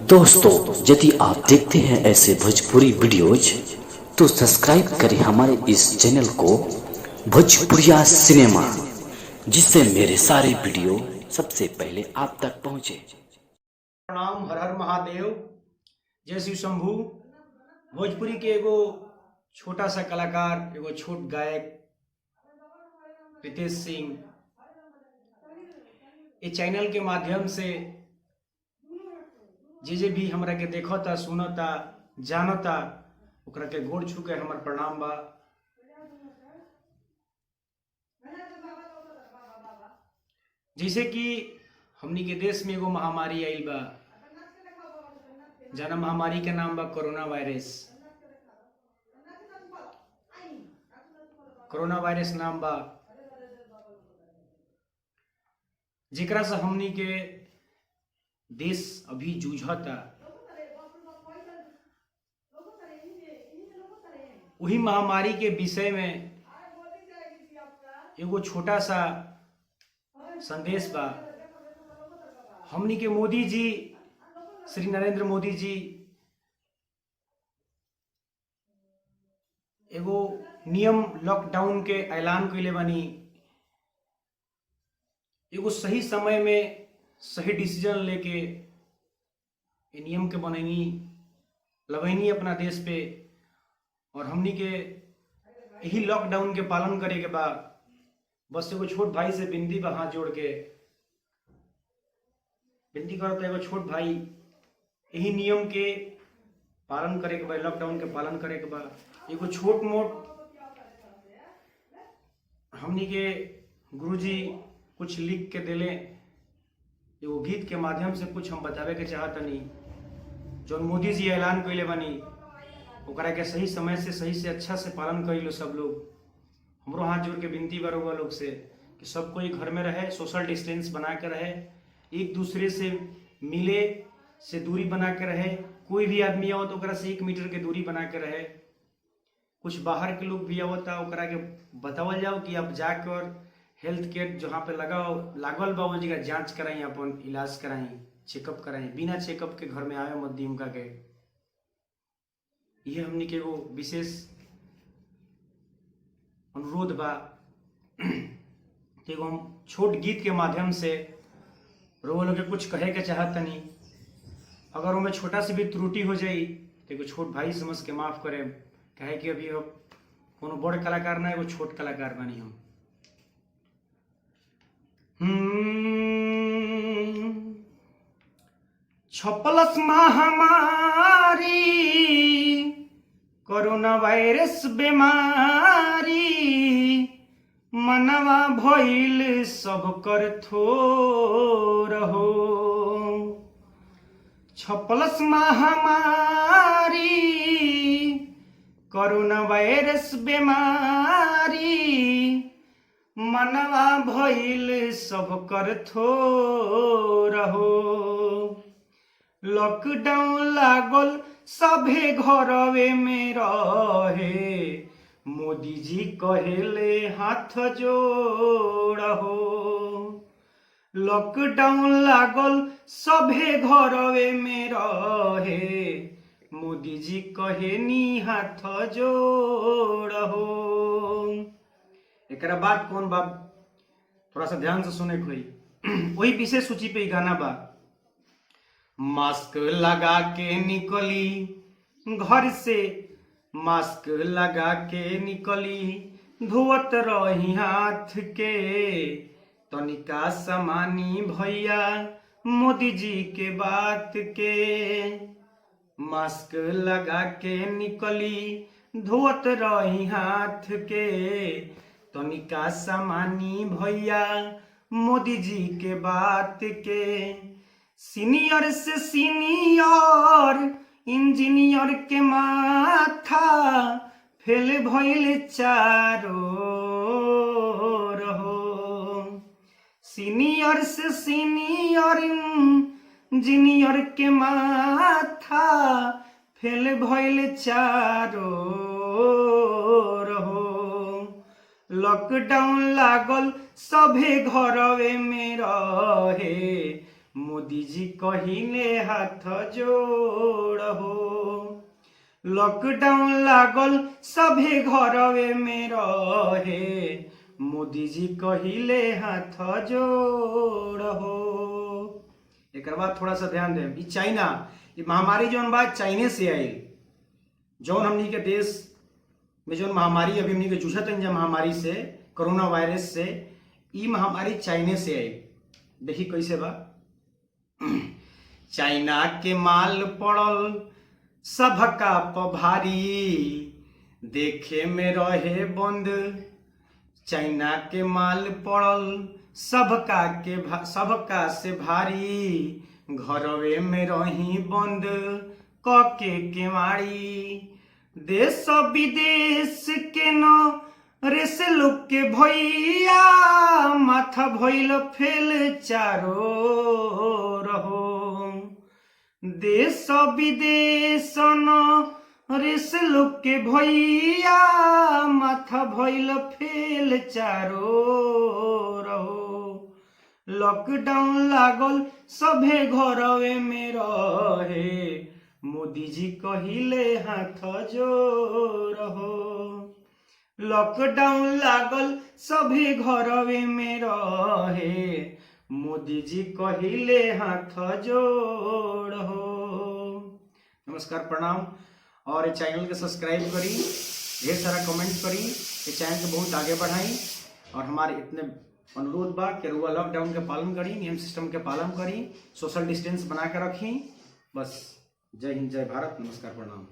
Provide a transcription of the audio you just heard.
दोस्तों, यदि आप देखते हैं ऐसे भोजपुरी वीडियोज तो सब्सक्राइब करें हमारे इस चैनल को भोजपुरिया सिनेमा, जिससे मेरे सारे वीडियो सबसे पहले आप तक पहुंचे। प्रणाम, हर हर महादेव, जय शिव शंभू। भोजपुरी के एगो छोटा सा कलाकार, एगो छोट गायक रितेश सिंह इस चैनल के माध्यम से जे भी हमरा के देखता, सुनता, जानता, ओकरा के गोड़ छू के हमर प्रणाम बा। जैसे कि हमनी के देश में एगो महामारी आइल बा, जना महामारी के नाम बा कोरोना वायरस। कोरोना वायरस नाम बा, जेकरा से हमनी के देश अभी जूझता। वही महामारी के विषय में एगो छोटा सा संदेश बा। हमनी के मोदी जी, श्री नरेंद्र मोदी जी एगो नियम लॉकडाउन के ऐलान कइले बानी। एगो सही समय में सही डिसीजन लेके ये नियम के बनैनी लगैनी अपना देश पे, और हमनी के यही लॉकडाउन के पालन करे के बा। बस एगो छोट भाई से विनती बा, हाथ जोड़ के विनती करता, एगो छोट भाई यही नियम के पालन करे के बा, लॉकडाउन के पालन करे के बा। एगो छोट मोट हमनी के गुरुजी कुछ लिख के देले, एगो गीत के माध्यम से कुछ हम बतावे के चाहतनी। जो मोदी जी ऐलान कइले बानी ओकरा के सही समय से सही से अच्छा से पालन कइलो सब लोग। हमरो हाथ जोड़ के विनती बा रउआ लोग से कि सब कोई घर में रहे, सोशल डिस्टेंस बना के रहे, एक दूसरे से मिले से दूरी बना के रहे। कोई भी आदमी आओ तो ओकरा से 1 मीटर के दूरी बना के रहे। कुछ बाहर के लोग भी आवता, ओकरा के बतावल जाओ कि अब जाके और हेल्थ केयर जहाँ पे लागल बा वो जगह जांच कराई, अपन इलाज कराई, चेकअप कराई। बिना चेकअप के घर में आवे मत दी उनका के। ये हमनी के एगो विशेष अनुरोध बा। एगो हम छोट गीत के माध्यम से रोग लोग के कुछ कहे के चाहतनी। अगर उनमें छोटा सी भी त्रुटि हो जाई तो एगो छोट भाई समझ के माफ करे, कहे कि अभी अब कोनो बड़ कलाकार ना, एगो छोट कलाकार बनी हम। छपलस महामारी कोरोना वायरस बीमारी, मनवा भइल सब कर थोर हो। छपलस महामारी कोरोना वायरस बीमारी, मनवा भइल सब कर थोर हो। लॉकडाउन लागल सभे घरवे में रहे, मोदी जी कहेले हाथ जोड़ हो। लॉकडाउन लागल सभे घरवे में रहे, मोदी जी कहेनी हाथ जोड़ हो। एकरा बात कौन बा, थोड़ा सा ध्यान से सुने कोई। वही विशेष सूची पे गाना बा। मास्क लगा के निकली घर से, मास्क लगा के निकली, धोवत रही हाथ के, तनिका समानी भैया मोदी जी के बात के। मास्क लगा के निकली, धोवत रही हाथ के, तनिका समानी भैया मोदी जी के बात के। सीनियर से सीनियर इंजीनियर के माथा फेल भइल चारो रहो। सीनियर से सीनियर इंजीनियर के माथा फेल भइल चारो रहो। लॉकडाउन लागल सभे घरवे में रहे, मोदी जी कहिले हाथ जोड़ हो। लॉकडाउन लागल सभे घरवे में रहे, मोदी जी कहिले हाथ जोड़ हो। एक बात थोड़ा सा ध्यान दें, ये चाइना, ये महामारी जौन बात चाइने से आई, जौन हमनी के देश में जौन महामारी अभी हमनी के जूझत है महामारी से, कोरोना वायरस से, ई महामारी चाइने से आई। देखी कैसे बा। चाइना के माल पड़ल सबका पभारी, देखे में रहे बंद। चाइना के माल पड़ल सबका से भारी, घरवे में रही बंद कके केवाड़ी। देश विदेश के न रेस लोग के भैया, माथा भइल फेल चारो रहो। देश विदेश न रेस लोग के भैया, माथा भइल फेल चारो रहो। लॉकडाउन लागल सभे घरवे में रहे, मोदी जी कहिले हाथ जोड़ हो। लॉकडाउन लागल सभे घरवे में रहे, मोदी जी कहिले हाथ जोड़ हो। नमस्कार, प्रणाम। और ये चैनल के सब्सक्राइब करी, ढेर सारा कमेंट करी, ये चैनल के बहुत आगे बढ़ाई। और हमारे इतने अनुरोध बा कि रुआ लॉकडाउन के पालन करी, नियम सिस्टम के पालन करी, सोशल डिस्टेंस बना के रखी। बस जय हिंद, जय भारत, नमस्कार, प्रणाम।